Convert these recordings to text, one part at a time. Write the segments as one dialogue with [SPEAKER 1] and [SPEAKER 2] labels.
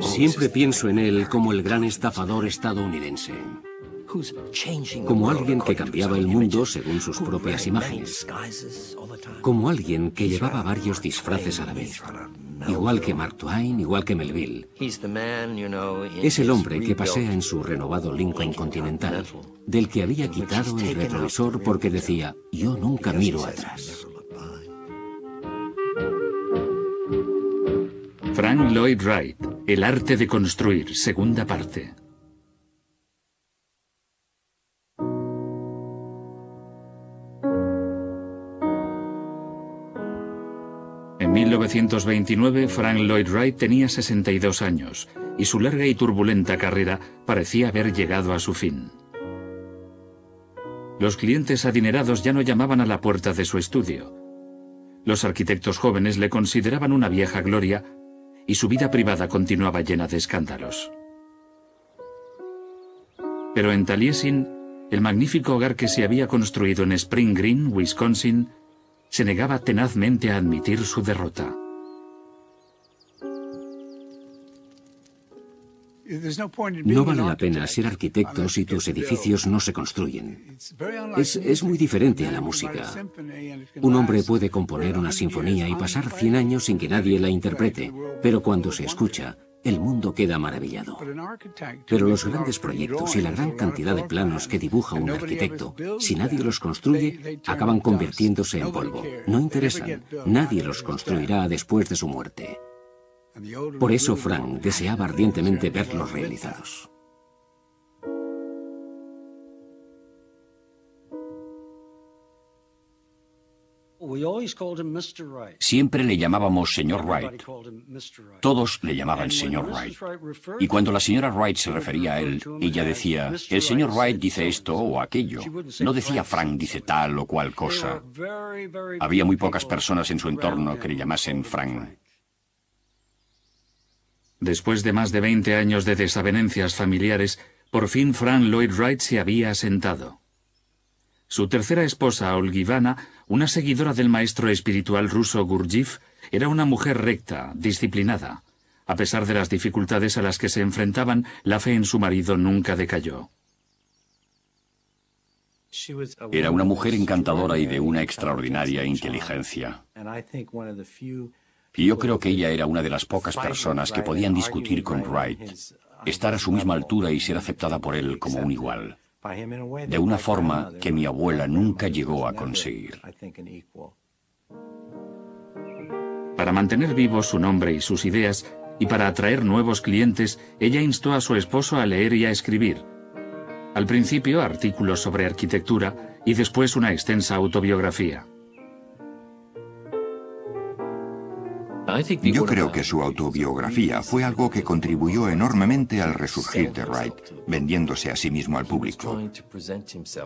[SPEAKER 1] Siempre pienso en él como el gran estafador estadounidense, como alguien que cambiaba el mundo según sus propias imágenes, como alguien que llevaba varios disfraces a la vez, igual que Mark Twain, igual que Melville. Es el hombre que pasea en su renovado Lincoln Continental, del que había quitado el retrovisor porque decía, yo nunca miro atrás.
[SPEAKER 2] Frank Lloyd Wright, El arte de construir, segunda parte. En 1929, Frank Lloyd Wright tenía 62 años y su larga y turbulenta carrera parecía haber llegado a su fin. Los clientes adinerados ya no llamaban a la puerta de su estudio. Los arquitectos jóvenes le consideraban una vieja gloria y su vida privada continuaba llena de escándalos. Pero en Taliesin, el magnífico hogar que se había construido en Spring Green, Wisconsin, se negaba tenazmente a admitir su derrota.
[SPEAKER 1] No vale la pena ser arquitecto si tus edificios no se construyen. Es muy diferente a la música. Un hombre puede componer una sinfonía y pasar 100 años sin que nadie la interprete, pero cuando se escucha, el mundo queda maravillado. Pero los grandes proyectos y la gran cantidad de planos que dibuja un arquitecto, si nadie los construye, acaban convirtiéndose en polvo. No interesan. Nadie los construirá después de su muerte. Por eso Frank deseaba ardientemente verlos realizados.
[SPEAKER 3] Siempre le llamábamos señor Wright. Todos le llamaban señor Wright. Y cuando la señora Wright se refería a él, ella decía, el señor Wright dice esto o aquello. No decía Frank dice tal o cual cosa. Había muy pocas personas en su entorno que le llamasen Frank.
[SPEAKER 2] Después de más de 20 años de desavenencias familiares, por fin Frank Lloyd Wright se había asentado. Su tercera esposa, Olgivana, una seguidora del maestro espiritual ruso Gurdjieff, era una mujer recta, disciplinada. A pesar de las dificultades a las que se enfrentaban, la fe en su marido nunca decayó.
[SPEAKER 3] Era una mujer encantadora y de una extraordinaria inteligencia. Y yo creo que ella era una de las pocas personas que podían discutir con Wright, estar a su misma altura y ser aceptada por él como un igual, de una forma que mi abuela nunca llegó a conseguir.
[SPEAKER 2] Para mantener vivos su nombre y sus ideas, y para atraer nuevos clientes, ella instó a su esposo a leer y a escribir. Al principio, artículos sobre arquitectura y después una extensa autobiografía.
[SPEAKER 4] Yo creo que su autobiografía fue algo que contribuyó enormemente al resurgir de Wright, vendiéndose a sí mismo al público.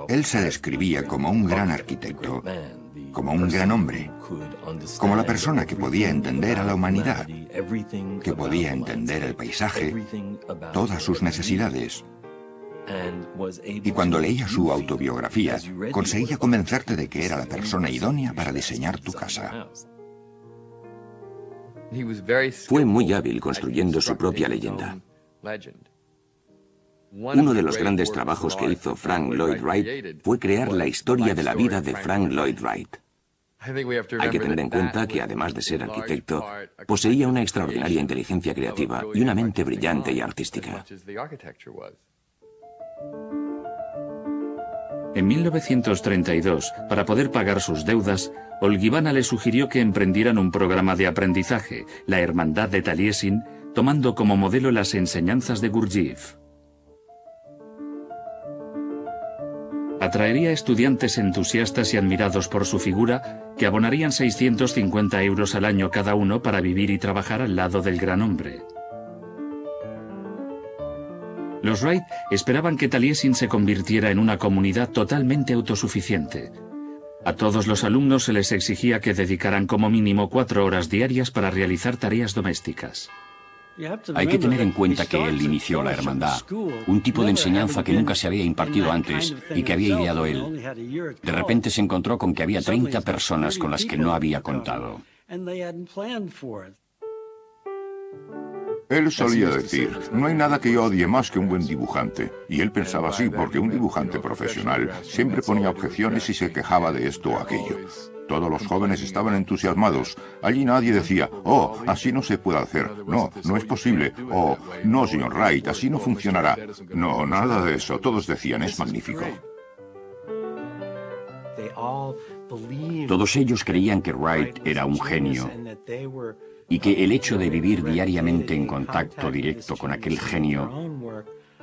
[SPEAKER 4] Él se describía como un gran arquitecto, como un gran hombre, como la persona que podía entender a la humanidad, que podía entender el paisaje, todas sus necesidades. Y cuando leía su autobiografía, conseguía convencerte de que era la persona idónea para diseñar tu casa.
[SPEAKER 5] Fue muy hábil construyendo su propia leyenda. Uno de los grandes trabajos que hizo Frank Lloyd Wright fue crear la historia de la vida de Frank Lloyd Wright. Hay que tener en cuenta que, además de ser arquitecto, poseía una extraordinaria inteligencia creativa y una mente brillante y artística.
[SPEAKER 2] En 1932, para poder pagar sus deudas, Olgivana le sugirió que emprendieran un programa de aprendizaje, la Hermandad de Taliesin, tomando como modelo las enseñanzas de Gurdjieff. Atraería estudiantes entusiastas y admirados por su figura, que abonarían 650 euros al año cada uno para vivir y trabajar al lado del gran hombre. Los Wright esperaban que Taliesin se convirtiera en una comunidad totalmente autosuficiente. A todos los alumnos se les exigía que dedicaran como mínimo 4 horas diarias para realizar tareas domésticas.
[SPEAKER 3] Hay que tener en cuenta que él inició la hermandad, un tipo de enseñanza que nunca se había impartido antes y que había ideado él. De repente se encontró con que había 30 personas con las que no había contado.
[SPEAKER 4] Él solía decir, no hay nada que yo odie más que un buen dibujante. Y él pensaba así porque un dibujante profesional siempre ponía objeciones y se quejaba de esto o aquello. Todos los jóvenes estaban entusiasmados. Allí nadie decía, oh, así no se puede hacer. No, no es posible. Oh, no, señor Wright, así no funcionará. No, nada de eso. Todos decían, es magnífico.
[SPEAKER 3] Todos ellos creían que Wright era un genio y que el hecho de vivir diariamente en contacto directo con aquel genio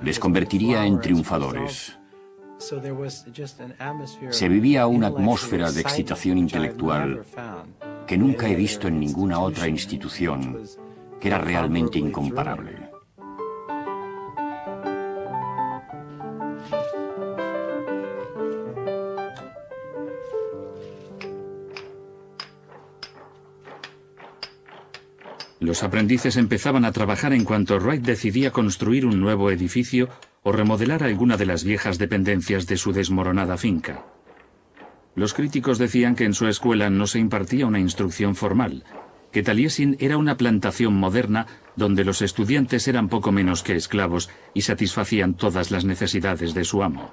[SPEAKER 3] les convertiría en triunfadores. Se vivía una atmósfera de excitación intelectual que nunca he visto en ninguna otra institución, que era realmente incomparable.
[SPEAKER 2] Los aprendices empezaban a trabajar en cuanto Wright decidía construir un nuevo edificio o remodelar alguna de las viejas dependencias de su desmoronada finca. Los críticos decían que en su escuela no se impartía una instrucción formal, que Taliesin era una plantación moderna donde los estudiantes eran poco menos que esclavos y satisfacían todas las necesidades de su amo.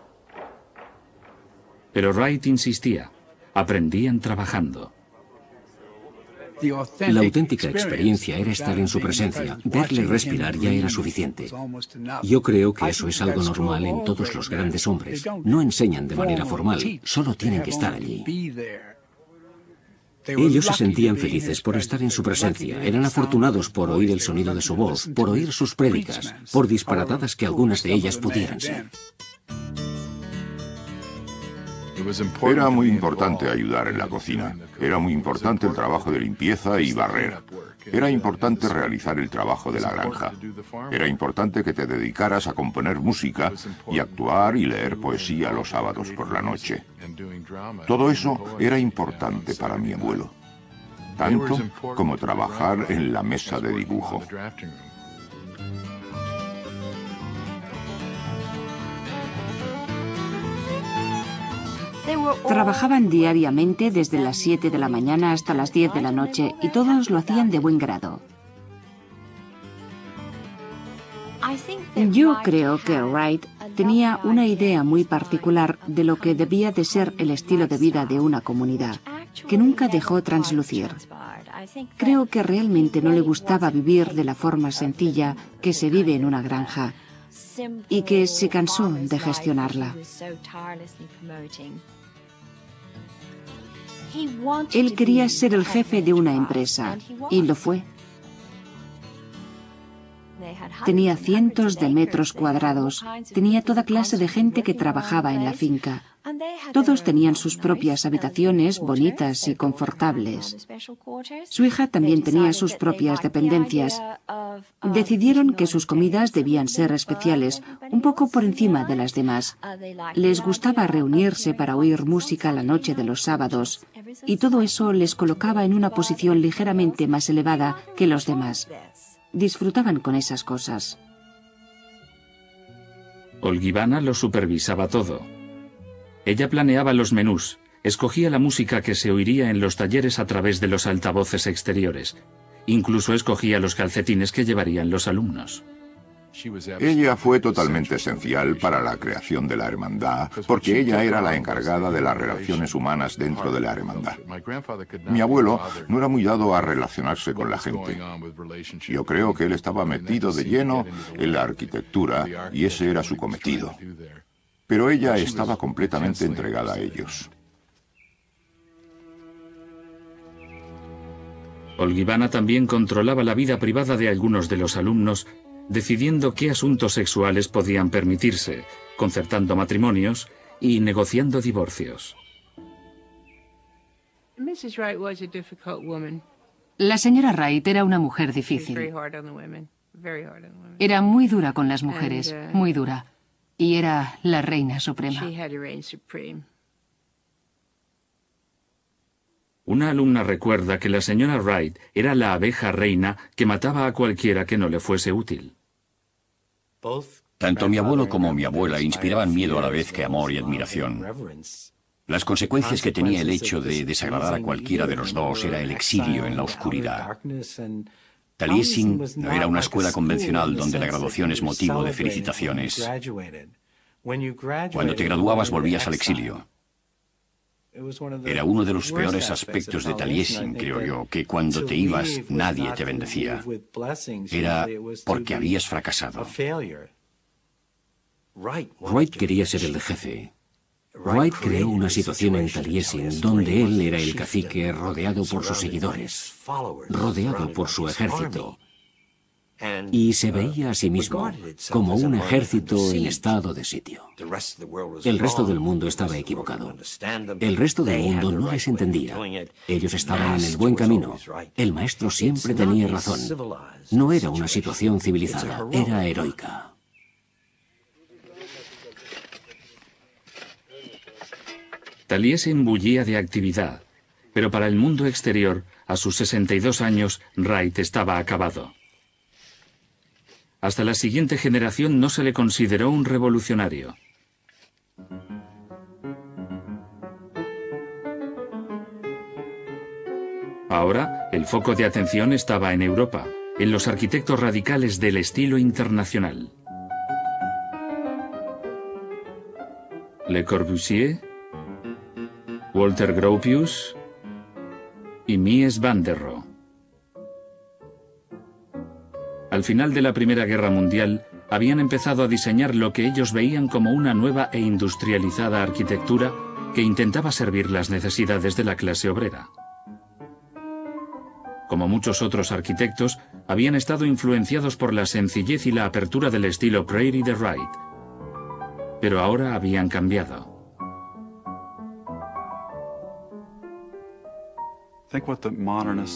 [SPEAKER 2] Pero Wright insistía, aprendían trabajando.
[SPEAKER 1] La auténtica experiencia era estar en su presencia. Verle respirar ya era suficiente. Yo creo que eso es algo normal en todos los grandes hombres. No enseñan de manera formal, solo tienen que estar allí. Ellos se sentían felices por estar en su presencia. Eran afortunados por oír el sonido de su voz, por oír sus prédicas, por disparatadas que algunas de ellas pudieran ser.
[SPEAKER 4] Era muy importante ayudar en la cocina. Era muy importante el trabajo de limpieza y barrer. Era importante realizar el trabajo de la granja. Era importante que te dedicaras a componer música y actuar y leer poesía los sábados por la noche. Todo eso era importante para mi abuelo, tanto como trabajar en la mesa de dibujo.
[SPEAKER 6] Trabajaban diariamente desde las 7 de la mañana hasta las 10 de la noche y todos lo hacían de buen grado. Yo creo que Wright tenía una idea muy particular de lo que debía de ser el estilo de vida de una comunidad, que nunca dejó traslucir. Creo que realmente no le gustaba vivir de la forma sencilla que se vive en una granja y que se cansó de gestionarla. Él quería ser el jefe de una empresa, y lo fue. Tenía cientos de metros cuadrados, tenía toda clase de gente que trabajaba en la finca. Todos tenían sus propias habitaciones bonitas y confortables. Su hija también tenía sus propias dependencias. Decidieron que sus comidas debían ser especiales, un poco por encima de las demás. Les gustaba reunirse para oír música la noche de los sábados, y todo eso les colocaba en una posición ligeramente más elevada que los demás. Disfrutaban con esas cosas.
[SPEAKER 2] Olgivanna lo supervisaba todo. Ella planeaba los menús, escogía la música que se oiría en los talleres a través de los altavoces exteriores. Incluso escogía los calcetines que llevarían los alumnos.
[SPEAKER 4] Ella fue totalmente esencial para la creación de la hermandad, porque ella era la encargada de las relaciones humanas dentro de la hermandad. Mi abuelo no era muy dado a relacionarse con la gente. Yo creo que él estaba metido de lleno en la arquitectura y ese era su cometido. Pero ella estaba completamente entregada a ellos.
[SPEAKER 2] Olgivanna también controlaba la vida privada de algunos de los alumnos, decidiendo qué asuntos sexuales podían permitirse, concertando matrimonios y negociando divorcios.
[SPEAKER 7] La señora Wright era una mujer difícil. Era muy dura con las mujeres, muy dura. Y era la reina suprema.
[SPEAKER 2] Una alumna recuerda que la señora Wright era la abeja reina que mataba a cualquiera que no le fuese útil.
[SPEAKER 3] Tanto mi abuelo como mi abuela inspiraban miedo a la vez que amor y admiración. Las consecuencias que tenía el hecho de desagradar a cualquiera de los dos era el exilio en la oscuridad. Taliesin no era una escuela convencional donde la graduación es motivo de felicitaciones. Cuando te graduabas volvías al exilio. Era uno de los peores aspectos de Taliesin, creo yo, que cuando te ibas nadie te bendecía. Era porque habías fracasado.
[SPEAKER 1] Wright quería ser el jefe. Wright creó una situación en Taliesin donde él era el cacique rodeado por sus seguidores, rodeado por su ejército, y se veía a sí mismo como un ejército en estado de sitio. El resto del mundo estaba equivocado. El resto del mundo no les entendía. Ellos estaban en el buen camino. El maestro siempre tenía razón. No era una situación civilizada, era heroica.
[SPEAKER 2] Taliesin bullía de actividad, pero para el mundo exterior, a sus 62 años, Wright estaba acabado. Hasta la siguiente generación no se le consideró un revolucionario. Ahora, el foco de atención estaba en Europa, en los arquitectos radicales del estilo internacional. Le Corbusier, Walter Gropius y Mies van der Rohe. Al final de la Primera Guerra Mundial, habían empezado a diseñar lo que ellos veían como una nueva e industrializada arquitectura que intentaba servir las necesidades de la clase obrera. Como muchos otros arquitectos, habían estado influenciados por la sencillez y la apertura del estilo Prairie de Wright. Pero ahora habían cambiado.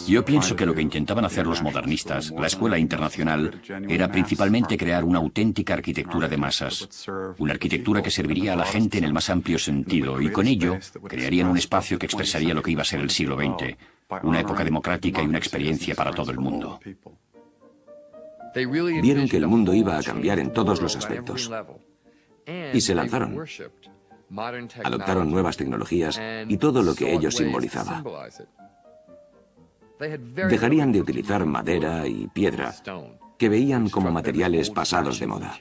[SPEAKER 3] Yo pienso que lo que intentaban hacer los modernistas, la escuela internacional, era principalmente crear una auténtica arquitectura de masas. Una arquitectura que serviría a la gente en el más amplio sentido, y con ello crearían un espacio que expresaría lo que iba a ser el siglo XX, una época democrática y una experiencia para todo el mundo.
[SPEAKER 5] Vieron que el mundo iba a cambiar en todos los aspectos. Y se lanzaron. Adoptaron nuevas tecnologías y todo lo que ello simbolizaba. Dejarían de utilizar madera y piedra, que veían como materiales pasados de moda.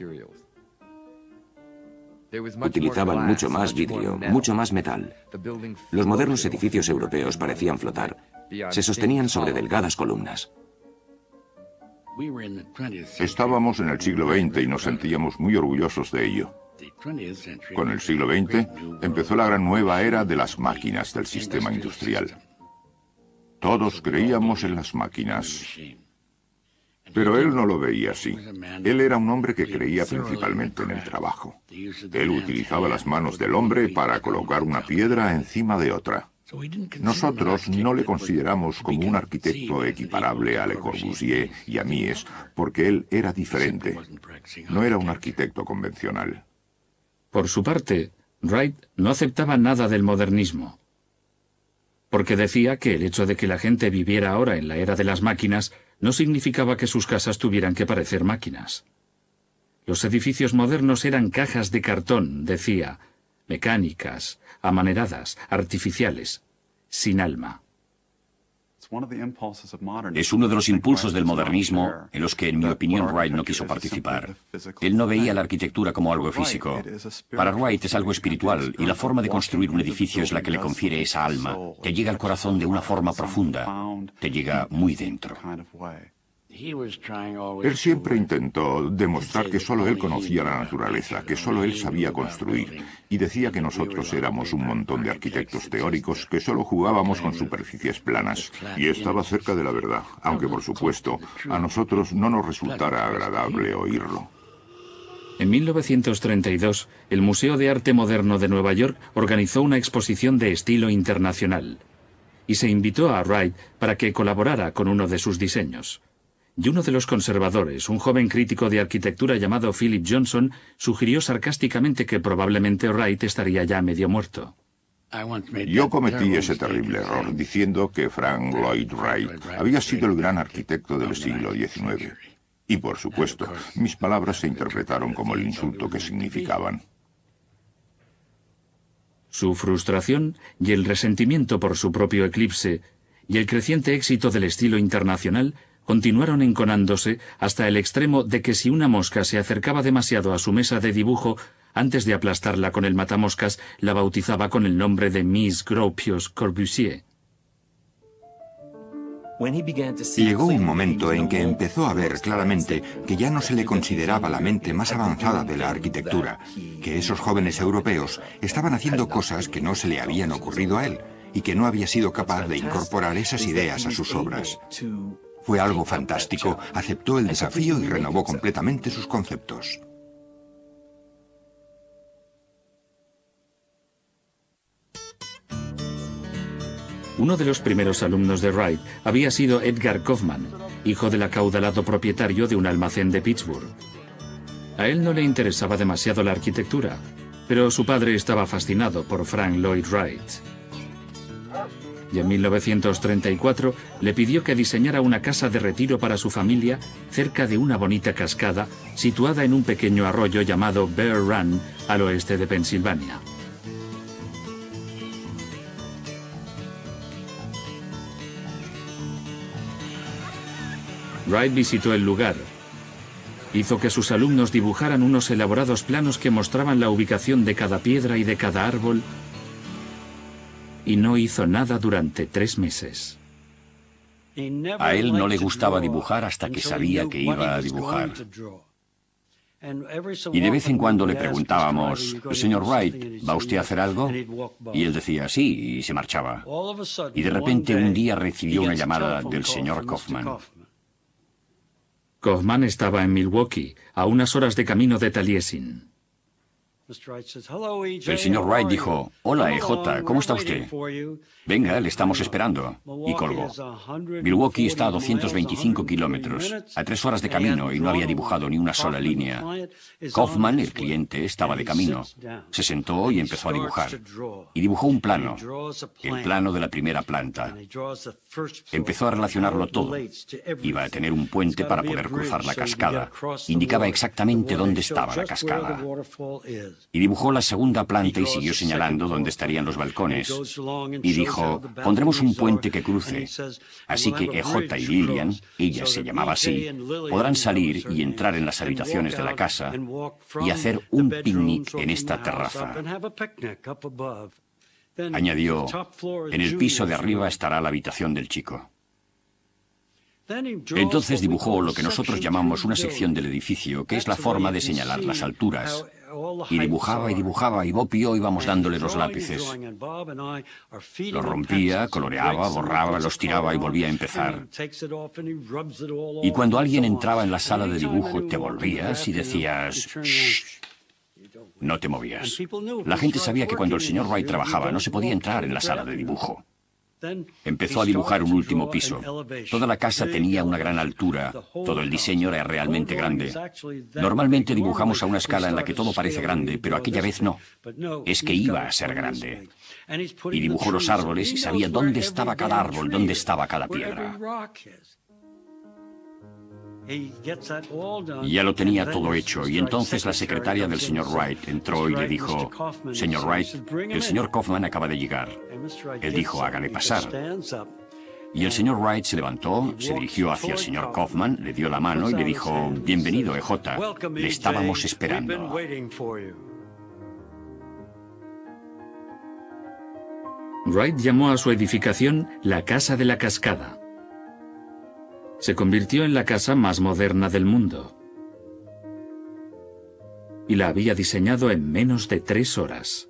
[SPEAKER 5] Utilizaban mucho más vidrio, mucho más metal. Los modernos edificios europeos parecían flotar. Se sostenían sobre delgadas columnas.
[SPEAKER 8] Estábamos en el siglo XX y nos sentíamos muy orgullosos de ello. Con el siglo XX empezó la gran nueva era de las máquinas del sistema industrial. Todos creíamos en las máquinas. Pero él no lo veía así. Él era un hombre que creía principalmente en el trabajo. Él utilizaba las manos del hombre para colocar una piedra encima de otra. Nosotros no le consideramos como un arquitecto equiparable a Le Corbusier y a Mies, porque él era diferente. No era un arquitecto convencional.
[SPEAKER 2] Por su parte, Wright no aceptaba nada del modernismo, porque decía que el hecho de que la gente viviera ahora en la era de las máquinas no significaba que sus casas tuvieran que parecer máquinas. Los edificios modernos eran cajas de cartón, decía, mecánicas, amaneradas, artificiales, sin alma.
[SPEAKER 3] Es uno de los impulsos del modernismo en los que, en mi opinión, Wright no quiso participar. Él no veía la arquitectura como algo físico. Para Wright es algo espiritual, y la forma de construir un edificio es la que le confiere esa alma. Te llega al corazón de una forma profunda, te llega muy dentro.
[SPEAKER 8] Él siempre intentó demostrar que solo él conocía la naturaleza, que solo él sabía construir, y decía que nosotros éramos un montón de arquitectos teóricos que solo jugábamos con superficies planas. Y estaba cerca de la verdad, aunque por supuesto a nosotros no nos resultara agradable oírlo.
[SPEAKER 2] En 1932, el Museo de Arte Moderno de Nueva York organizó una exposición de estilo internacional, y se invitó a Wright para que colaborara con uno de sus diseños. Y uno de los conservadores, un joven crítico de arquitectura llamado Philip Johnson, sugirió sarcásticamente que probablemente Wright estaría ya medio muerto.
[SPEAKER 8] Yo cometí ese terrible error diciendo que Frank Lloyd Wright había sido el gran arquitecto del siglo XIX. Y por supuesto, mis palabras se interpretaron como el insulto que significaban.
[SPEAKER 2] Su frustración y el resentimiento por su propio eclipse y el creciente éxito del estilo internacional continuaron enconándose hasta el extremo de que si una mosca se acercaba demasiado a su mesa de dibujo, antes de aplastarla con el matamoscas, la bautizaba con el nombre de Miss Gropius Corbusier.
[SPEAKER 4] Llegó un momento en que empezó a ver claramente que ya no se le consideraba la mente más avanzada de la arquitectura, que esos jóvenes europeos estaban haciendo cosas que no se le habían ocurrido a él y que no había sido capaz de incorporar esas ideas a sus obras. Fue algo fantástico, aceptó el desafío y renovó completamente sus conceptos.
[SPEAKER 2] Uno de los primeros alumnos de Wright había sido Edgar Kaufman, hijo del acaudalado propietario de un almacén de Pittsburgh. A él no le interesaba demasiado la arquitectura, pero su padre estaba fascinado por Frank Lloyd Wright. Y en 1934 le pidió que diseñara una casa de retiro para su familia cerca de una bonita cascada situada en un pequeño arroyo llamado Bear Run al oeste de Pensilvania. Wright visitó el lugar. Hizo que sus alumnos dibujaran unos elaborados planos que mostraban la ubicación de cada piedra y de cada árbol, y no hizo nada durante 3 meses.
[SPEAKER 3] A él no le gustaba dibujar hasta que sabía que iba a dibujar. Y de vez en cuando le preguntábamos, «Señor Wright, ¿va usted a hacer algo?» Y él decía, «Sí», y se marchaba. Y de repente un día recibió una llamada del señor Kaufman.
[SPEAKER 2] Kaufman estaba en Milwaukee, a unas horas de camino de Taliesin.
[SPEAKER 3] El señor Wright dijo, «Hola, EJ, ¿cómo está usted? Venga, le estamos esperando». Y colgó. Milwaukee está a 225 kilómetros, a 3 horas de camino, y no había dibujado ni una sola línea. Kaufman, el cliente, estaba de camino. Se sentó y empezó a dibujar. Y dibujó un plano, el plano de la primera planta. Empezó a relacionarlo todo. Iba a tener un puente para poder cruzar la cascada. Indicaba exactamente dónde estaba la cascada. Y dibujó la segunda planta y siguió señalando dónde estarían los balcones. Y dijo, pondremos un puente que cruce. Así que EJ y Lillian, ella se llamaba así, podrán salir y entrar en las habitaciones de la casa y hacer un picnic en esta terraza. Añadió, en el piso de arriba estará la habitación del chico. Entonces dibujó lo que nosotros llamamos una sección del edificio, que es la forma de señalar las alturas. Y dibujaba y dibujaba, y Bob y yo íbamos dándole los lápices. Los rompía, coloreaba, borraba, los tiraba y volvía a empezar. Y cuando alguien entraba en la sala de dibujo, te volvías y decías, «Shh». No te movías. La gente sabía que cuando el señor Wright trabajaba no se podía entrar en la sala de dibujo. Empezó a dibujar un último piso. Toda la casa tenía una gran altura, todo el diseño era realmente grande. Normalmente dibujamos a una escala en la que todo parece grande, pero aquella vez no. Es que iba a ser grande. Y dibujó los árboles y sabía dónde estaba cada árbol, dónde estaba cada piedra. Y ya lo tenía todo hecho, y entonces la secretaria del señor Wright entró y le dijo, «Señor Wright, el señor Kaufman acaba de llegar». Él dijo, «Hágale pasar». Y el señor Wright se levantó, se dirigió hacia el señor Kaufman, le dio la mano y le dijo, «Bienvenido, EJ, le estábamos esperando».
[SPEAKER 2] Wright llamó a su edificación la Casa de la Cascada. Se convirtió en la casa más moderna del mundo. Y la había diseñado en menos de 3 horas.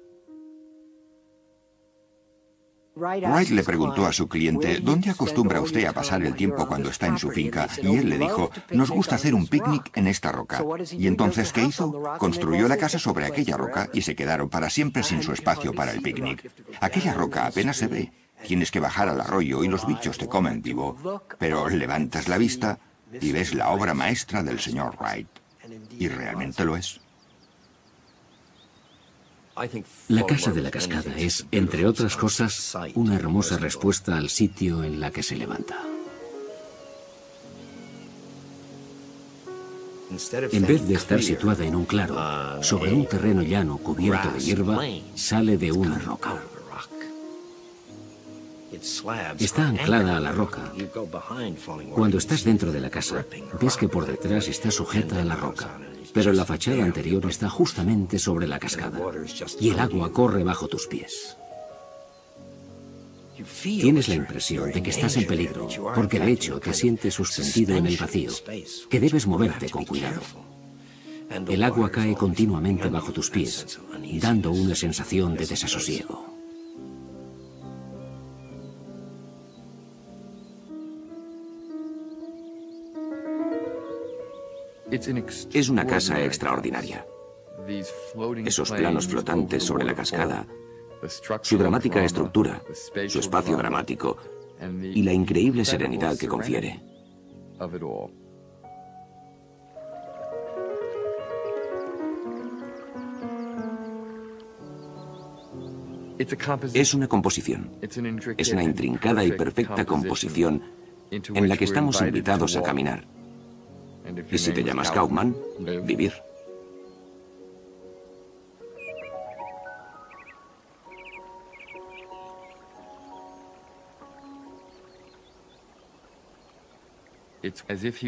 [SPEAKER 4] Wright le preguntó a su cliente, ¿dónde acostumbra usted a pasar el tiempo cuando está en su finca? Y él le dijo, nos gusta hacer un picnic en esta roca. Y entonces, ¿qué hizo? Construyó la casa sobre aquella roca y se quedaron para siempre sin su espacio para el picnic. Aquella roca apenas se ve. Tienes que bajar al arroyo y los bichos te comen vivo. Pero levantas la vista y ves la obra maestra del señor Wright. Y realmente lo es.
[SPEAKER 1] La casa de la cascada es, entre otras cosas, una hermosa respuesta al sitio en la que se levanta. En vez de estar situada en un claro, sobre un terreno llano cubierto de hierba, sale de una roca. Está anclada a la roca. Cuando estás dentro de la casa, ves que por detrás está sujeta a la roca, pero la fachada anterior está justamente sobre la cascada, y el agua corre bajo tus pies. Tienes la impresión de que estás en peligro, porque de hecho te sientes suspendido en el vacío, que debes moverte con cuidado. El agua cae continuamente bajo tus pies, dando una sensación de desasosiego.
[SPEAKER 5] Es una casa extraordinaria. Esos planos flotantes sobre la cascada, su dramática estructura, su espacio dramático y la increíble serenidad que confiere. Es una composición. Es una intrincada y perfecta composición en la que estamos invitados a caminar. Y si te llamas Kaufman, vivir.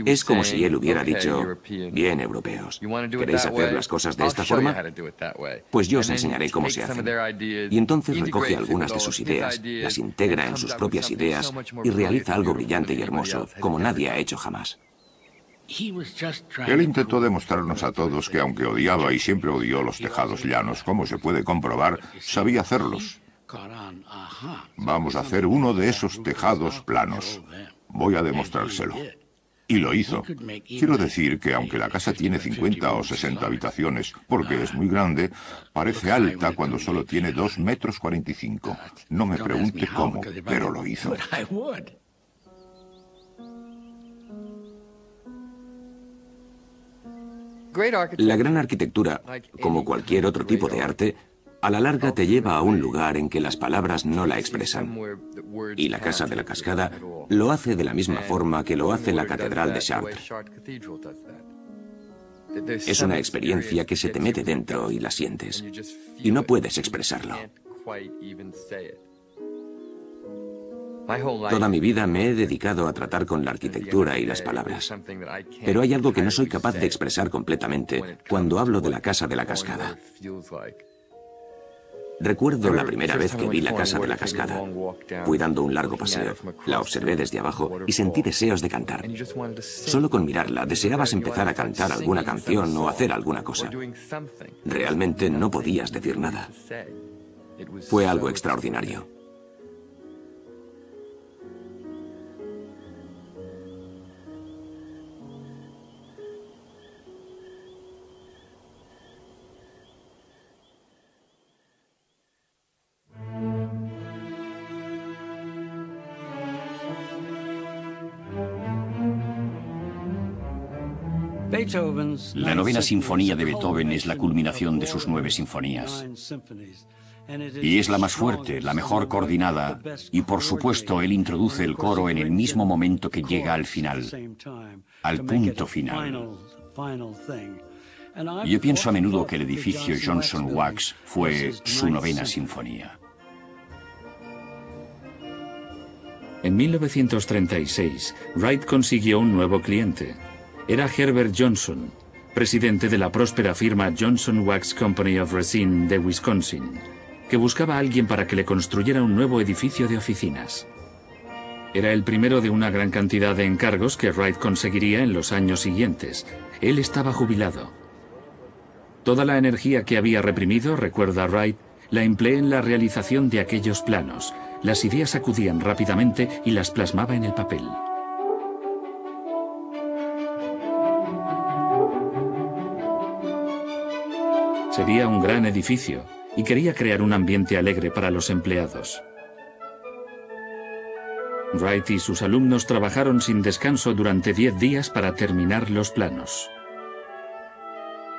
[SPEAKER 5] Es como si él hubiera dicho, bien, europeos, ¿queréis hacer las cosas de esta forma? Pues yo os enseñaré cómo se hacen. Y entonces recoge algunas de sus ideas, las integra en sus propias ideas y realiza algo brillante y hermoso, como nadie ha hecho jamás.
[SPEAKER 8] Él intentó demostrarnos a todos que aunque odiaba y siempre odió los tejados llanos, como se puede comprobar, sabía hacerlos. Vamos a hacer uno de esos tejados planos. Voy a demostrárselo. Y lo hizo. Quiero decir que aunque la casa tiene 50 o 60 habitaciones, porque es muy grande, parece alta cuando solo tiene 2,45 metros. No me pregunte cómo, pero lo hizo.
[SPEAKER 5] La gran arquitectura, como cualquier otro tipo de arte, a la larga te lleva a un lugar en que las palabras no la expresan. Y la Casa de la Cascada lo hace de la misma forma que lo hace la Catedral de Chartres. Es una experiencia que se te mete dentro y la sientes. Y no puedes expresarlo. Toda mi vida me he dedicado a tratar con la arquitectura y las palabras. Pero hay algo que no soy capaz de expresar completamente cuando hablo de la Casa de la Cascada. Recuerdo la primera vez que vi la Casa de la Cascada. Fui dando un largo paseo, la observé desde abajo y sentí deseos de cantar. Solo con mirarla deseabas empezar a cantar alguna canción o hacer alguna cosa. Realmente no podías decir nada. Fue algo extraordinario.
[SPEAKER 3] La novena sinfonía de Beethoven es la culminación de sus 9 sinfonías. Y es la más fuerte, la mejor coordinada, y por supuesto él introduce el coro en el mismo momento que llega al final, al punto final. Yo pienso a menudo que el edificio Johnson Wax fue su novena sinfonía.
[SPEAKER 2] En 1936, Wright consiguió un nuevo cliente. Era Herbert Johnson, presidente de la próspera firma Johnson Wax Company of Racine de Wisconsin, que buscaba a alguien para que le construyera un nuevo edificio de oficinas. Era el primero de una gran cantidad de encargos que Wright conseguiría en los años siguientes. Él estaba jubilado. Toda la energía que había reprimido, recuerda Wright, la empleé en la realización de aquellos planos. Las ideas acudían rápidamente y las plasmaba en el papel. Sería un gran edificio y quería crear un ambiente alegre para los empleados. Wright y sus alumnos trabajaron sin descanso durante 10 días para terminar los planos.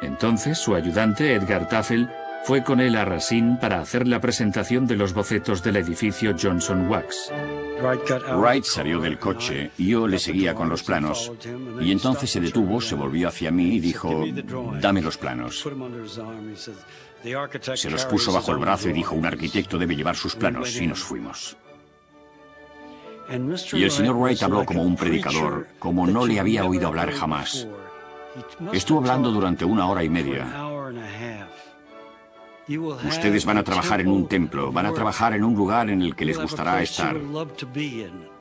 [SPEAKER 2] Entonces su ayudante, Edgar Tafel, Fue con él a Racine para hacer la presentación de los bocetos del edificio Johnson Wax.
[SPEAKER 3] Wright salió del coche y yo le seguía con los planos. Y entonces se detuvo, se volvió hacia mí y dijo, dame los planos. Se los puso bajo el brazo y dijo, un arquitecto debe llevar sus planos, y nos fuimos. Y el señor Wright habló como un predicador, como no le había oído hablar jamás. Estuvo hablando durante 1 hora y media. Ustedes van a trabajar en un templo, van a trabajar en un lugar en el que les gustará estar.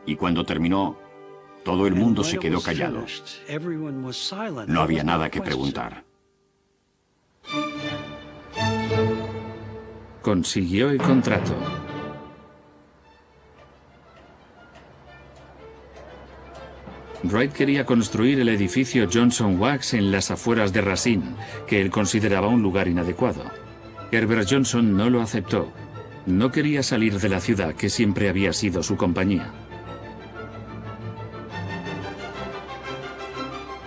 [SPEAKER 3] Y cuando terminó, todo el mundo se quedó callado. No había nada que preguntar.
[SPEAKER 2] Consiguió el contrato. Wright quería construir el edificio Johnson Wax en las afueras de Racine, que él consideraba un lugar inadecuado. Herbert Johnson no lo aceptó. No quería salir de la ciudad, que siempre había sido su compañía.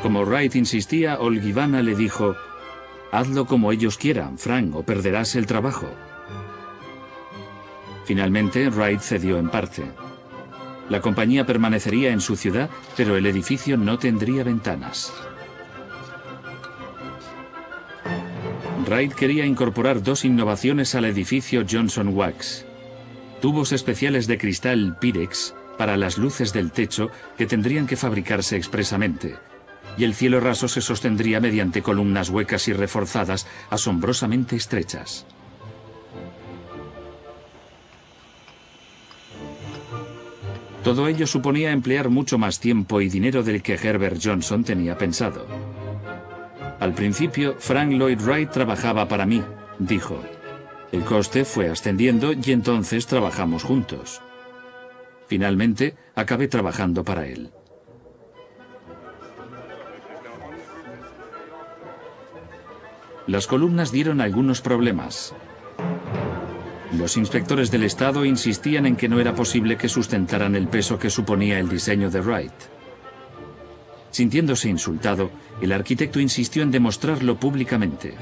[SPEAKER 2] Como Wright insistía, Olgivanna le dijo, hazlo como ellos quieran, Frank, o perderás el trabajo. Finalmente, Wright cedió en parte. La compañía permanecería en su ciudad, pero el edificio no tendría ventanas. Wright quería incorporar 2 innovaciones al edificio Johnson Wax. Tubos especiales de cristal Pyrex para las luces del techo que tendrían que fabricarse expresamente, y el cielo raso se sostendría mediante columnas huecas y reforzadas, asombrosamente estrechas. Todo ello suponía emplear mucho más tiempo y dinero del que Herbert Johnson tenía pensado. Al principio, Frank Lloyd Wright trabajaba para mí, dijo. El coste fue ascendiendo y entonces trabajamos juntos. Finalmente, acabé trabajando para él. Las columnas dieron algunos problemas. Los inspectores del Estado insistían en que no era posible que sustentaran el peso que suponía el diseño de Wright. Sintiéndose insultado, el arquitecto insistió en demostrarlo públicamente.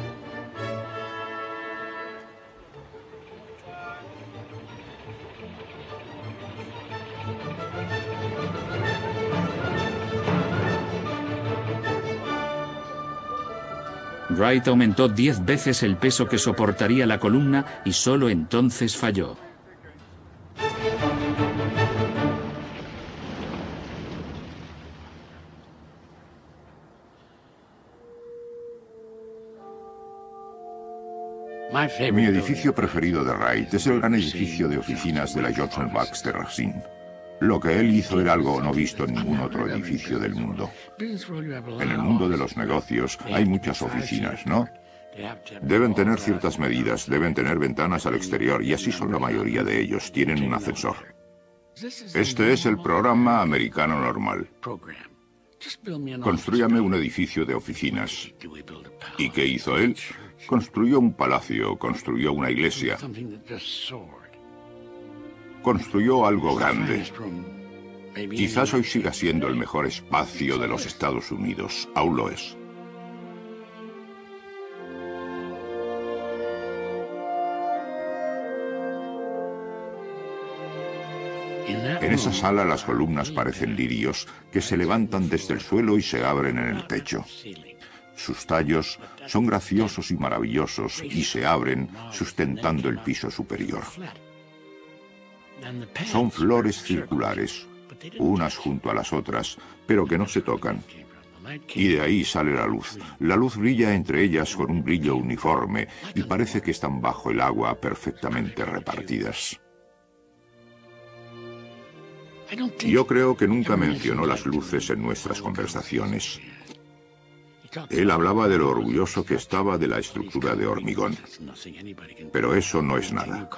[SPEAKER 2] Wright aumentó 10 veces el peso que soportaría la columna y solo entonces falló.
[SPEAKER 8] Mi edificio preferido de Wright es el gran edificio de oficinas de la Johnson Wax de Racine. Lo que él hizo era algo no visto en ningún otro edificio del mundo. En el mundo de los negocios hay muchas oficinas, ¿no? Deben tener ciertas medidas, deben tener ventanas al exterior, y así son la mayoría de ellos, tienen un ascensor. Este es el programa americano normal. Construyame un edificio de oficinas. ¿Y qué hizo él? Construyó un palacio, construyó una iglesia. Construyó algo grande. Quizás hoy siga siendo el mejor espacio de los Estados Unidos. Aún lo es. En esa sala las columnas parecen lirios que se levantan desde el suelo y se abren en el techo. Sus tallos son graciosos y maravillosos y se abren sustentando el piso superior. Son flores circulares, unas junto a las otras, pero que no se tocan. Y de ahí sale la luz. La luz brilla entre ellas con un brillo uniforme y parece que están bajo el agua perfectamente repartidas. Yo creo que nunca mencionó las luces en nuestras conversaciones. Él hablaba de lo orgulloso que estaba de la estructura de hormigón. Pero eso no es nada.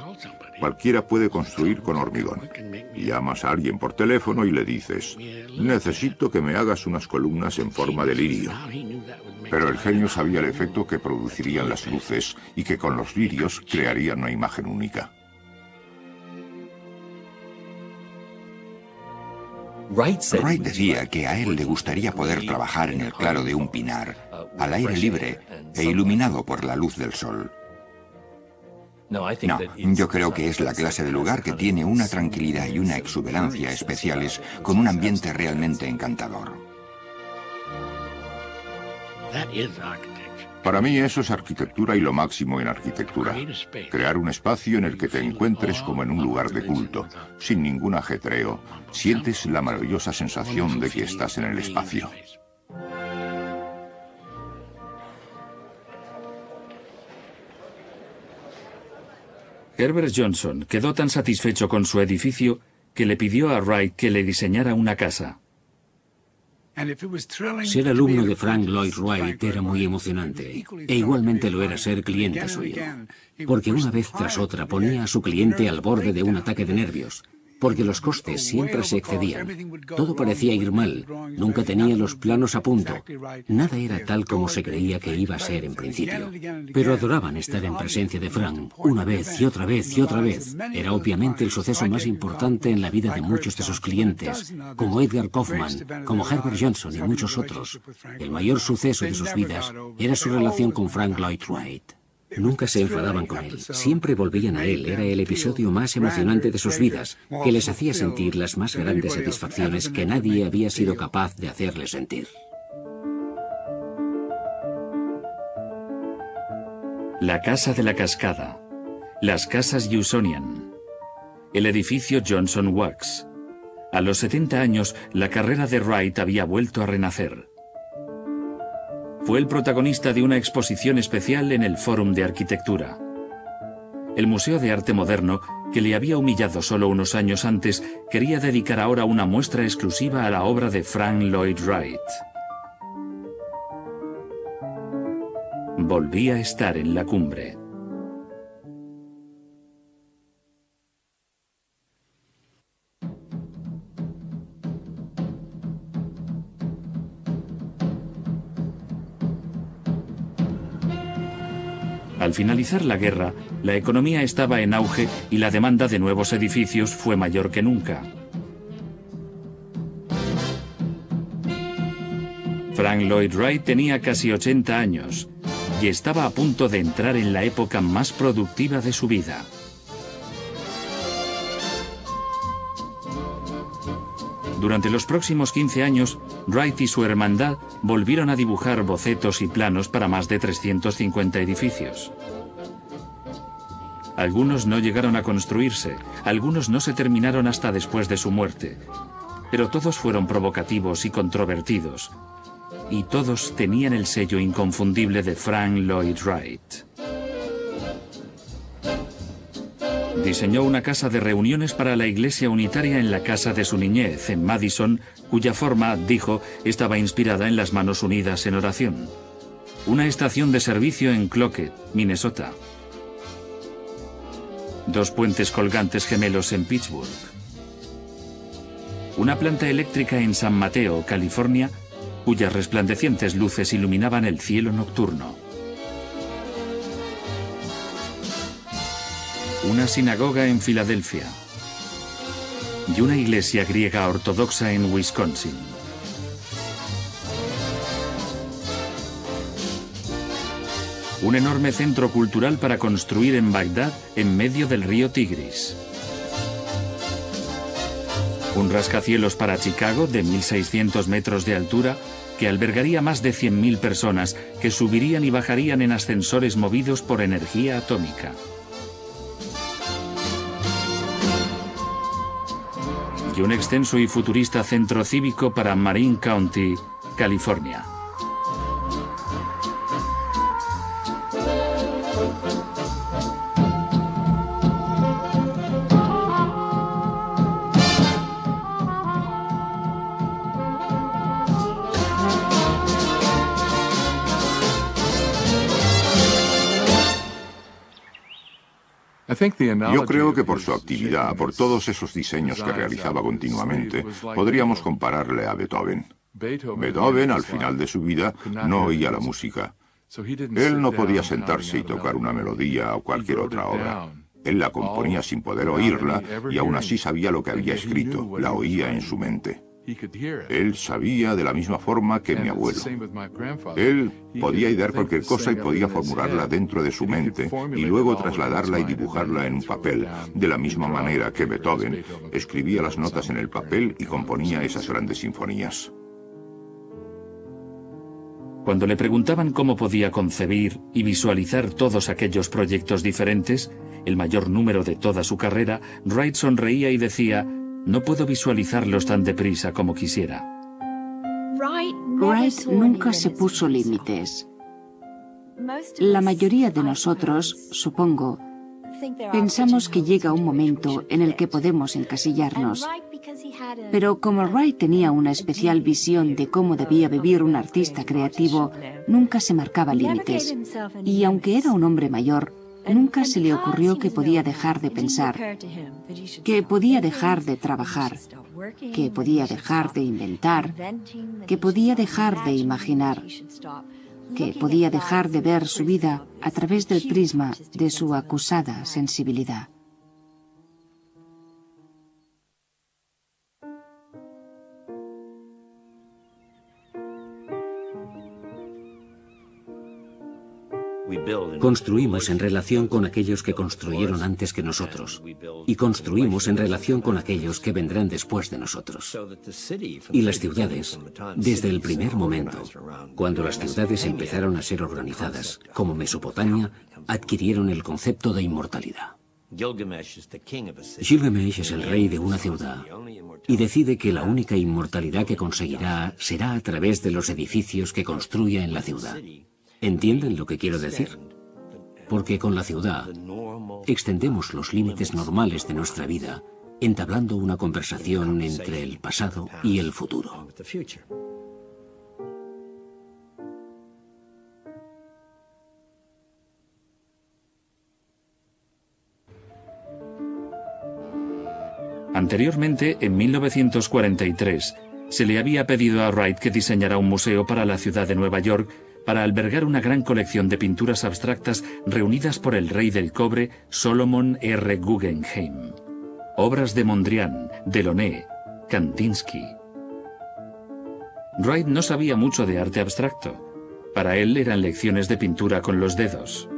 [SPEAKER 8] Cualquiera puede construir con hormigón. Llamas a alguien por teléfono y le dices, necesito que me hagas unas columnas en forma de lirio. Pero el genio sabía el efecto que producirían las luces y que con los lirios crearían una imagen única.
[SPEAKER 4] Wright decía que a él le gustaría poder trabajar en el claro de un pinar, al aire libre e iluminado por la luz del sol. No, yo creo que es la clase de lugar que tiene una tranquilidad y una exuberancia especiales, con un ambiente realmente encantador.
[SPEAKER 8] Para mí eso es arquitectura y lo máximo en arquitectura. Crear un espacio en el que te encuentres como en un lugar de culto, sin ningún ajetreo. Sientes la maravillosa sensación de que estás en el espacio.
[SPEAKER 2] Herbert Johnson quedó tan satisfecho con su edificio que le pidió a Wright que le diseñara una casa.
[SPEAKER 1] Ser alumno de Frank Lloyd Wright era muy emocionante, e igualmente lo era ser cliente suyo, porque una vez tras otra ponía a su cliente al borde de un ataque de nervios, porque los costes siempre se excedían. Todo parecía ir mal, nunca tenía los planos a punto, nada era tal como se creía que iba a ser en principio. Pero adoraban estar en presencia de Frank, una vez y otra vez y otra vez. Era obviamente el suceso más importante en la vida de muchos de sus clientes, como Edgar Kaufman, como Herbert Johnson y muchos otros. El mayor suceso de sus vidas era su relación con Frank Lloyd Wright. Nunca se enfadaban con él, siempre volvían a él. Era el episodio más emocionante de sus vidas, que les hacía sentir las más grandes satisfacciones que nadie había sido capaz de hacerles sentir.
[SPEAKER 2] La Casa de la Cascada, las Casas Usonian, el edificio Johnson Wax. A los 70 años, la carrera de Wright había vuelto a renacer. Fue el protagonista de una exposición especial en el Fórum de Arquitectura. El Museo de Arte Moderno, que le había humillado solo unos años antes, quería dedicar ahora una muestra exclusiva a la obra de Frank Lloyd Wright. Volvía a estar en la cumbre. Al finalizar la guerra, la economía estaba en auge y la demanda de nuevos edificios fue mayor que nunca. Frank Lloyd Wright tenía casi 80 años y estaba a punto de entrar en la época más productiva de su vida. Durante los próximos 15 años, Wright y su hermandad volvieron a dibujar bocetos y planos para más de 350 edificios. Algunos no llegaron a construirse, algunos no se terminaron hasta después de su muerte, pero todos fueron provocativos y controvertidos, y todos tenían el sello inconfundible de Frank Lloyd Wright. Diseñó una casa de reuniones para la iglesia unitaria en la casa de su niñez, en Madison, cuya forma, dijo, estaba inspirada en las manos unidas en oración. Una estación de servicio en Cloquet, Minnesota. 2 puentes colgantes gemelos en Pittsburgh. Una planta eléctrica en San Mateo, California, cuyas resplandecientes luces iluminaban el cielo nocturno. Una sinagoga en Filadelfia y una iglesia griega ortodoxa en Wisconsin. Un enorme centro cultural para construir en Bagdad, en medio del río Tigris. Un rascacielos para Chicago de 1.600 metros de altura que albergaría más de 100.000 personas que subirían y bajarían en ascensores movidos por energía atómica. Y un extenso y futurista centro cívico para Marin County, California.
[SPEAKER 8] Yo creo que por su actividad, por todos esos diseños que realizaba continuamente, podríamos compararle a Beethoven. Beethoven, al final de su vida, no oía la música. Él no podía sentarse y tocar una melodía o cualquier otra obra. Él la componía sin poder oírla y aún así sabía lo que había escrito, la oía en su mente. Él sabía de la misma forma que mi abuelo. Él podía idear cualquier cosa y podía formularla dentro de su mente y luego trasladarla y dibujarla en un papel, de la misma manera que Beethoven escribía las notas en el papel y componía esas grandes sinfonías.
[SPEAKER 2] Cuando le preguntaban cómo podía concebir y visualizar todos aquellos proyectos diferentes, el mayor número de toda su carrera, Wright sonreía y decía: no puedo visualizarlos tan deprisa como quisiera.
[SPEAKER 6] Wright nunca se puso límites. La mayoría de nosotros, supongo, pensamos que llega un momento en el que podemos encasillarnos. Pero como Wright tenía una especial visión de cómo debía vivir un artista creativo, nunca se marcaba límites. Y aunque era un hombre mayor, nunca se le ocurrió que podía dejar de pensar, que podía dejar de trabajar, que podía dejar de inventar, que podía dejar de imaginar, que podía dejar de ver su vida a través del prisma de su acusada sensibilidad.
[SPEAKER 1] Construimos en relación con aquellos que construyeron antes que nosotros, y construimos en relación con aquellos que vendrán después de nosotros. Y las ciudades, desde el primer momento, cuando las ciudades empezaron a ser organizadas, como Mesopotamia, adquirieron el concepto de inmortalidad. Gilgamesh es el rey de una ciudad y decide que la única inmortalidad que conseguirá será a través de los edificios que construya en la ciudad. ¿Entienden lo que quiero decir? Porque con la ciudad extendemos los límites normales de nuestra vida, entablando una conversación entre el pasado y el futuro.
[SPEAKER 2] Anteriormente, en 1943, se le había pedido a Wright que diseñara un museo para la ciudad de Nueva York para albergar una gran colección de pinturas abstractas reunidas por el rey del cobre, Solomon R. Guggenheim. Obras de Mondrian, Delaunay, Kandinsky. Wright no sabía mucho de arte abstracto. Para él eran lecciones de pintura con los dedos.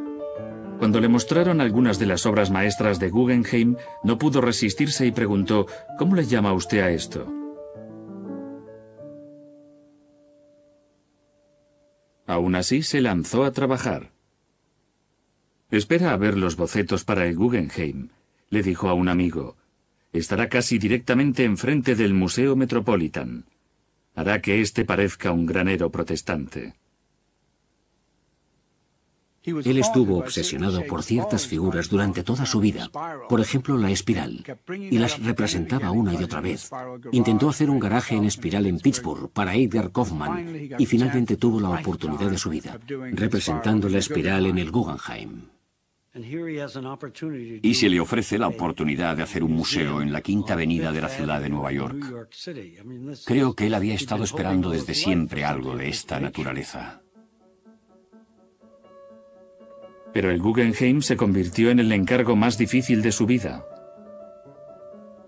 [SPEAKER 2] Cuando le mostraron algunas de las obras maestras de Guggenheim, no pudo resistirse y preguntó: ¿cómo le llama usted a esto? Aún así, se lanzó a trabajar. «Espera a ver los bocetos para el Guggenheim», le dijo a un amigo. «Estará casi directamente enfrente del Museo Metropolitan. Hará que éste parezca un granero protestante».
[SPEAKER 1] Él estuvo obsesionado por ciertas figuras durante toda su vida, por ejemplo la espiral, y las representaba una y otra vez. Intentó hacer un garaje en espiral en Pittsburgh para Edgar Kaufman y finalmente tuvo la oportunidad de su vida, representando la espiral en el Guggenheim.
[SPEAKER 3] Y se le ofrece la oportunidad de hacer un museo en la Quinta Avenida de la ciudad de Nueva York. Creo que él había estado esperando desde siempre algo de esta naturaleza.
[SPEAKER 2] Pero el Guggenheim se convirtió en el encargo más difícil de su vida.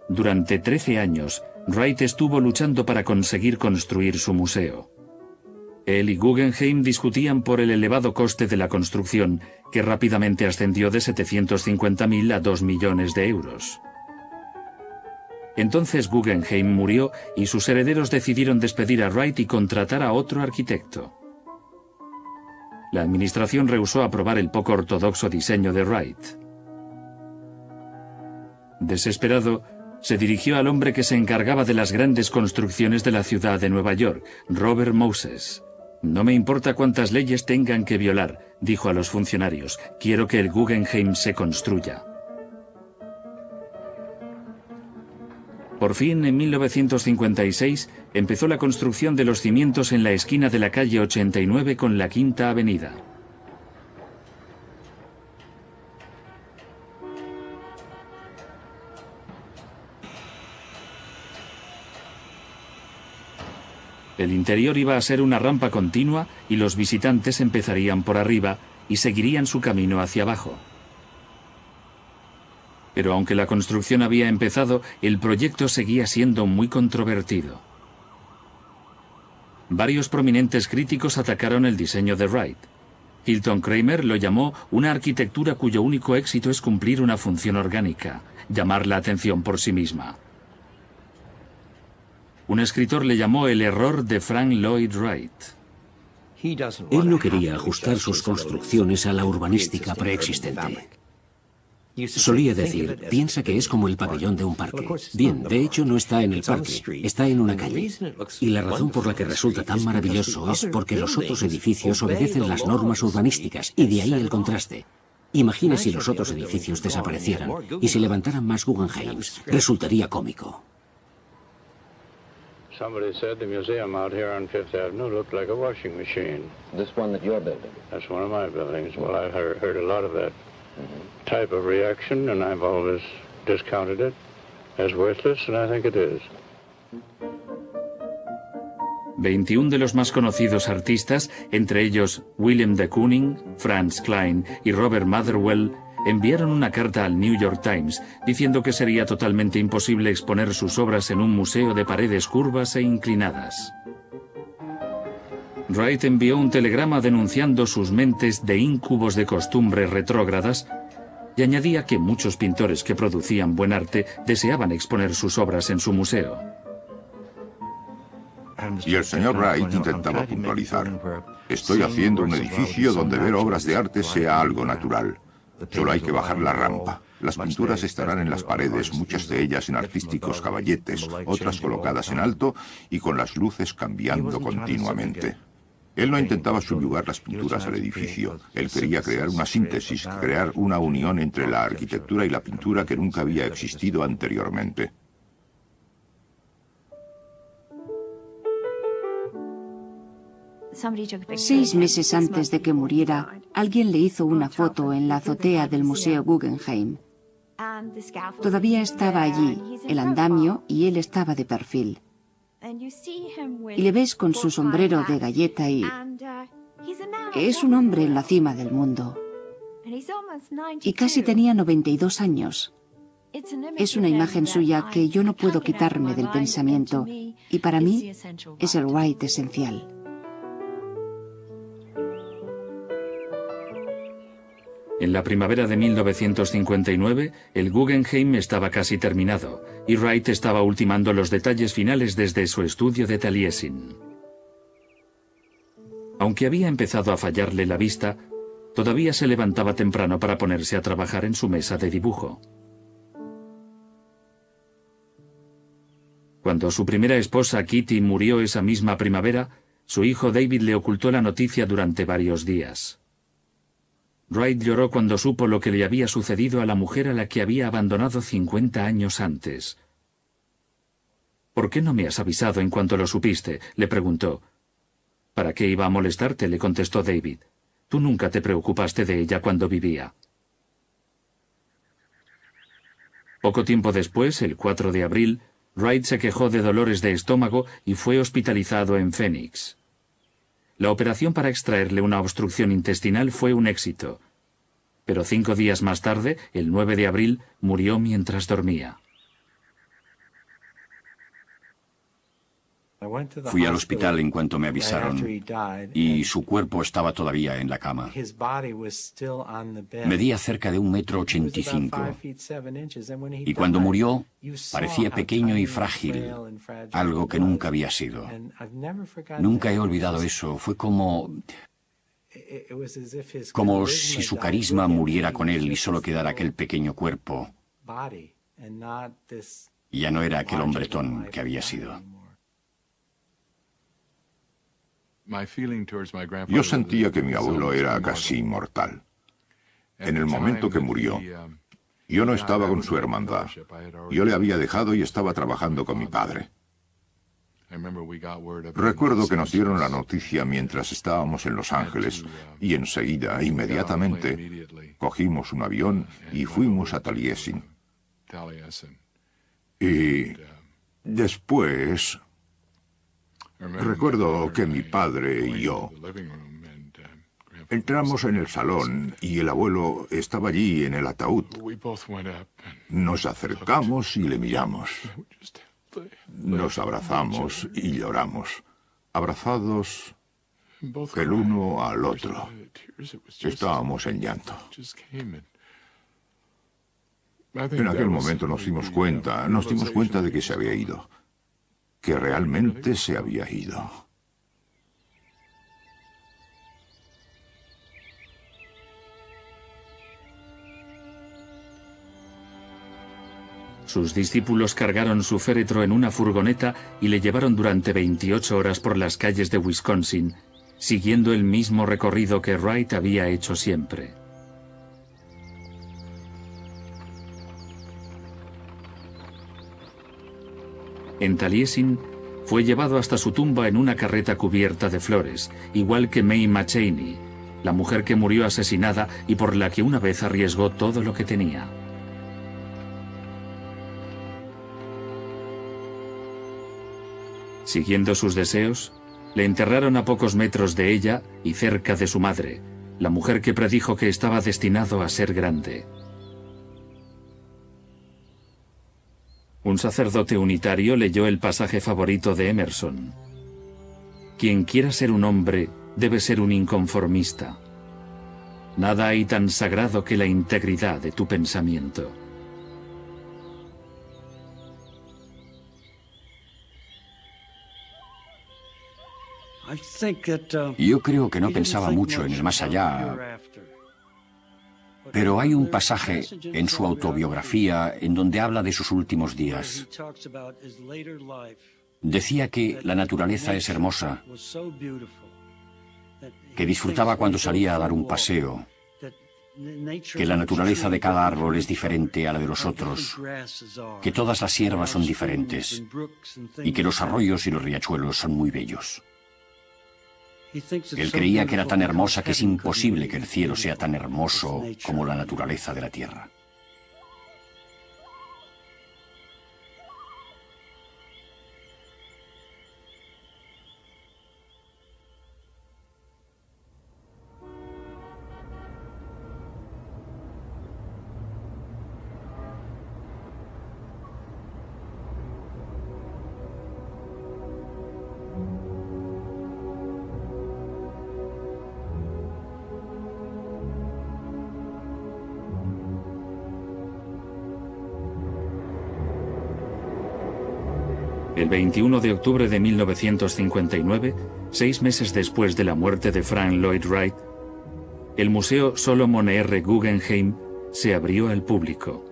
[SPEAKER 2] Durante 13 años, Wright estuvo luchando para conseguir construir su museo. Él y Guggenheim discutían por el elevado coste de la construcción, que rápidamente ascendió de 750.000 a 2 millones de euros. Entonces Guggenheim murió y sus herederos decidieron despedir a Wright y contratar a otro arquitecto. La administración rehusó aprobar el poco ortodoxo diseño de Wright. Desesperado, se dirigió al hombre que se encargaba de las grandes construcciones de la ciudad de Nueva York, Robert Moses. «No me importa cuántas leyes tengan que violar», dijo a los funcionarios, «quiero que el Guggenheim se construya». Por fin, en 1956, empezó la construcción de los cimientos en la esquina de la calle 89 con la Quinta Avenida. El interior iba a ser una rampa continua y los visitantes empezarían por arriba y seguirían su camino hacia abajo. Pero aunque la construcción había empezado, el proyecto seguía siendo muy controvertido. Varios prominentes críticos atacaron el diseño de Wright. Hilton Kramer lo llamó una arquitectura cuyo único éxito es cumplir una función orgánica, llamar la atención por sí misma. Un escritor le llamó el error de Frank Lloyd Wright.
[SPEAKER 1] Él no quería ajustar sus construcciones a la urbanística preexistente. Solía decir, piensa que es como el pabellón de un parque. Bien, de hecho no está en el parque, está en una calle. Y la razón por la que resulta tan maravilloso es porque los otros edificios obedecen las normas urbanísticas, y de ahí el contraste. Imagine si los otros edificios desaparecieran y se levantaran más Guggenheims. Resultaría cómico.
[SPEAKER 9] Somebody said the museum out here on Fifth Avenue looked like a washing machine.
[SPEAKER 10] This one that you're building?
[SPEAKER 9] That's one of my buildings. Well, I've heard a lot of that type of reaction, and I've always discounted it as worthless, and I think it is.
[SPEAKER 2] 21 de los más conocidos artistas, entre ellos William de Kooning, Franz Klein y Robert Motherwell, enviaron una carta al New York Times diciendo que sería totalmente imposible exponer sus obras en un museo de paredes curvas e inclinadas. Wright envió un telegrama denunciando sus mentes de íncubos de costumbres retrógradas y añadía que muchos pintores que producían buen arte deseaban exponer sus obras en su museo.
[SPEAKER 8] Y el señor Wright intentaba puntualizar. Estoy haciendo un edificio donde ver obras de arte sea algo natural. Solo hay que bajar la rampa. Las pinturas estarán en las paredes, muchas de ellas en artísticos caballetes, otras colocadas en alto y con las luces cambiando continuamente. Él no intentaba subyugar las pinturas al edificio. Él quería crear una síntesis, crear una unión entre la arquitectura y la pintura que nunca había existido anteriormente.
[SPEAKER 6] Seis meses antes de que muriera, alguien le hizo una foto en la azotea del Museo Guggenheim. Todavía estaba allí, el andamio, y él estaba de perfil. Y le ves con su sombrero de galleta y... es un hombre en la cima del mundo. Y casi tenía 92 años. Es una imagen suya que yo no puedo quitarme del pensamiento, y para mí es el Wright esencial.
[SPEAKER 2] En la primavera de 1959, el Guggenheim estaba casi terminado, y Wright estaba ultimando los detalles finales desde su estudio de Taliesin. Aunque había empezado a fallarle la vista, todavía se levantaba temprano para ponerse a trabajar en su mesa de dibujo. Cuando su primera esposa Kitty murió esa misma primavera, su hijo David le ocultó la noticia durante varios días. Wright lloró cuando supo lo que le había sucedido a la mujer a la que había abandonado 50 años antes. «¿Por qué no me has avisado en cuanto lo supiste?», le preguntó. «¿Para qué iba a molestarte?», le contestó David. «Tú nunca te preocupaste de ella cuando vivía». Poco tiempo después, el 4 de abril, Wright se quejó de dolores de estómago y fue hospitalizado en Phoenix. La operación para extraerle una obstrucción intestinal fue un éxito, pero 5 días más tarde, el 9 de abril, murió mientras dormía.
[SPEAKER 3] Fui al hospital en cuanto me avisaron y su cuerpo estaba todavía en la cama. Medía cerca de 1,85 m y cuando murió parecía pequeño y frágil, algo que nunca había sido. Nunca he olvidado eso, fue como si su carisma muriera con él y solo quedara aquel pequeño cuerpo. Y ya no era aquel hombretón que había sido.
[SPEAKER 8] Yo sentía que mi abuelo era casi inmortal. En el momento que murió, yo no estaba con su hermandad. Yo le había dejado y estaba trabajando con mi padre. Recuerdo que nos dieron la noticia mientras estábamos en Los Ángeles y enseguida, inmediatamente, cogimos un avión y fuimos a Taliesin. Y después... recuerdo que mi padre y yo entramos en el salón y el abuelo estaba allí en el ataúd. Nos acercamos y le miramos. Nos abrazamos y lloramos. abrazados el uno al otro. Estábamos en llanto. En aquel momento nos dimos cuenta de que se había ido, que realmente se había ido.
[SPEAKER 2] Sus discípulos cargaron su féretro en una furgoneta y le llevaron durante 28 horas por las calles de Wisconsin, siguiendo el mismo recorrido que Wright había hecho siempre. En Taliesin, fue llevado hasta su tumba en una carreta cubierta de flores, igual que May McChaney, la mujer que murió asesinada y por la que una vez arriesgó todo lo que tenía. Siguiendo sus deseos, le enterraron a pocos metros de ella y cerca de su madre, la mujer que predijo que estaba destinado a ser grande. Un sacerdote unitario leyó el pasaje favorito de Emerson: quien quiera ser un hombre debe ser un inconformista. Nada hay tan sagrado que la integridad de tu pensamiento.
[SPEAKER 3] Yo creo que no pensaba mucho en el más allá, pero hay un pasaje en su autobiografía en donde habla de sus últimos días. Decía que la naturaleza es hermosa, que disfrutaba cuando salía a dar un paseo, que la naturaleza de cada árbol es diferente a la de los otros, que todas las hierbas son diferentes y que los arroyos y los riachuelos son muy bellos. Él creía que era tan hermosa que es imposible que el cielo sea tan hermoso como la naturaleza de la tierra.
[SPEAKER 2] El 21 de octubre de 1959, 6 meses después de la muerte de Frank Lloyd Wright, el Museo Solomon R. Guggenheim se abrió al público.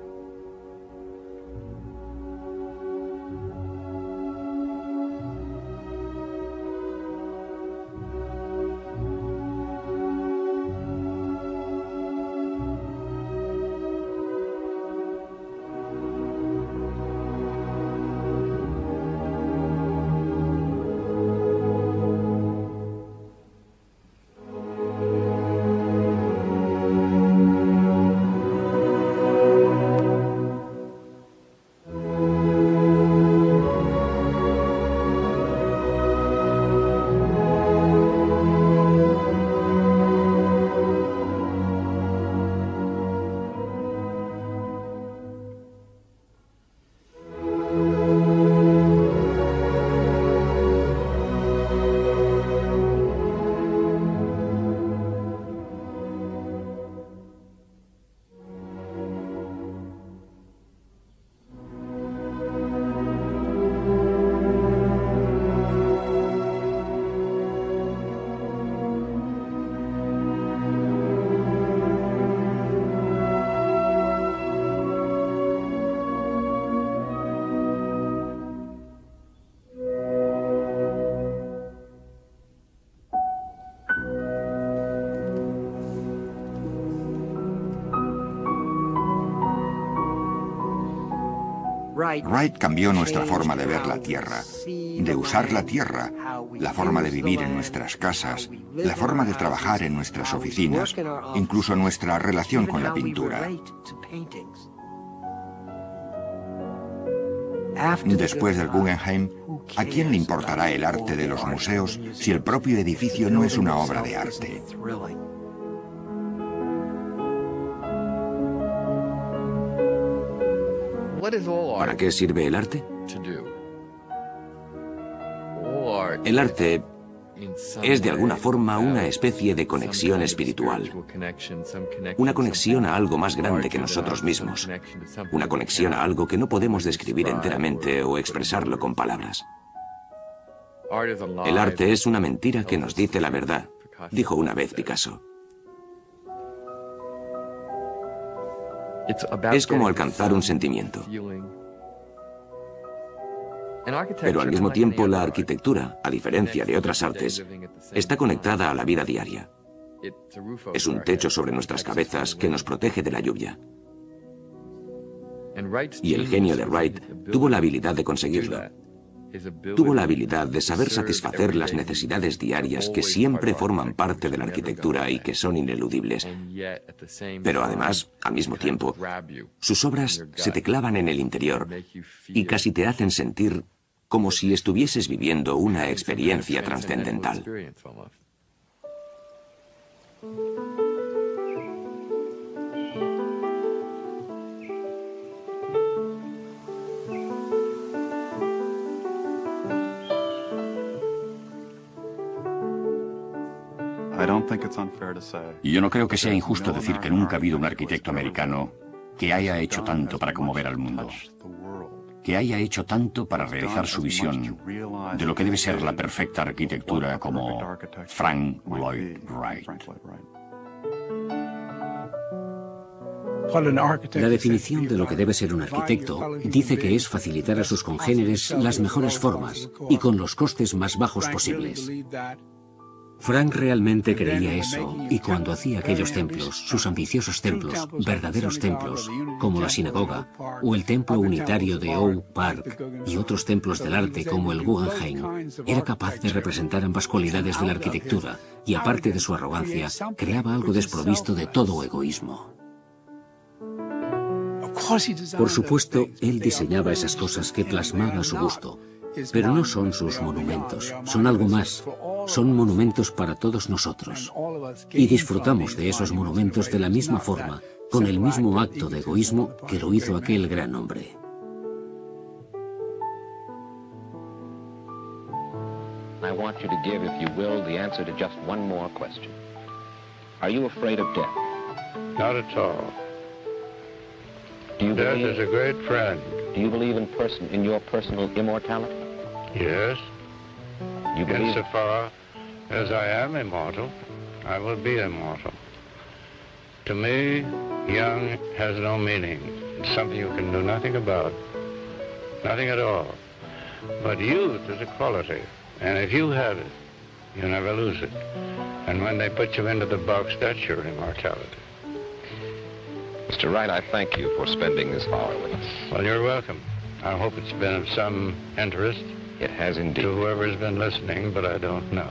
[SPEAKER 4] Wright cambió nuestra forma de ver la Tierra, de usar la Tierra, la forma de vivir en nuestras casas, la forma de trabajar en nuestras oficinas, incluso nuestra relación con la pintura. Después del Guggenheim, ¿a quién le importará el arte de los museos si el propio edificio no es una obra de arte?
[SPEAKER 5] ¿Para qué sirve el arte? El arte es de alguna forma una especie de conexión espiritual, una conexión a algo más grande que nosotros mismos, una conexión a algo que no podemos describir enteramente o expresarlo con palabras. El arte es una mentira que nos dice la verdad, dijo una vez Picasso. Es como alcanzar un sentimiento. Pero al mismo tiempo la arquitectura, a diferencia de otras artes, está conectada a la vida diaria. Es un techo sobre nuestras cabezas que nos protege de la lluvia. Y el genio de Wright tuvo la habilidad de conseguirlo. Tuvo la habilidad de saber satisfacer las necesidades diarias que siempre forman parte de la arquitectura y que son ineludibles. Pero además, al mismo tiempo, sus obras se te clavan en el interior y casi te hacen sentir como si estuvieses viviendo una experiencia trascendental.
[SPEAKER 3] Y yo no creo que sea injusto decir que nunca ha habido un arquitecto americano que haya hecho tanto para conmover al mundo, que haya hecho tanto para realizar su visión de lo que debe ser la perfecta arquitectura como Frank Lloyd Wright.
[SPEAKER 1] La definición de lo que debe ser un arquitecto dice que es facilitar a sus congéneres las mejores formas y con los costes más bajos posibles. Frank realmente creía eso, y cuando hacía aquellos templos, sus ambiciosos templos, verdaderos templos, como la sinagoga, o el templo unitario de Oak Park, y otros templos del arte como el Guggenheim, era capaz de representar ambas cualidades de la arquitectura, y aparte de su arrogancia, creaba algo desprovisto de todo egoísmo. Por supuesto, él diseñaba esas cosas que plasmaba a su gusto, pero no son sus monumentos, son algo más. Son monumentos para todos nosotros. Y disfrutamos de esos monumentos de la misma forma, con el mismo acto de egoísmo que lo hizo aquel gran hombre.
[SPEAKER 10] I want you to give, if you will, the answer to just one more question. Are you afraid of death?
[SPEAKER 9] Not at all.
[SPEAKER 10] Do you
[SPEAKER 9] Death is a great friend.
[SPEAKER 10] Do you believe in your personal immortality?
[SPEAKER 9] Yes.
[SPEAKER 10] You believe
[SPEAKER 9] Insofar as I am immortal, I will be immortal. To me, young has no meaning. It's something you can do nothing about. Nothing at all. But youth is a quality, and if you have it, you never lose it. And when they put you into the box, that's your immortality.
[SPEAKER 10] Mr. Wright, I thank you for spending this hour with us.
[SPEAKER 9] Well, you're welcome. I hope it's been of some interest.
[SPEAKER 10] It has indeed.
[SPEAKER 9] To whoever's been listening, but I don't know.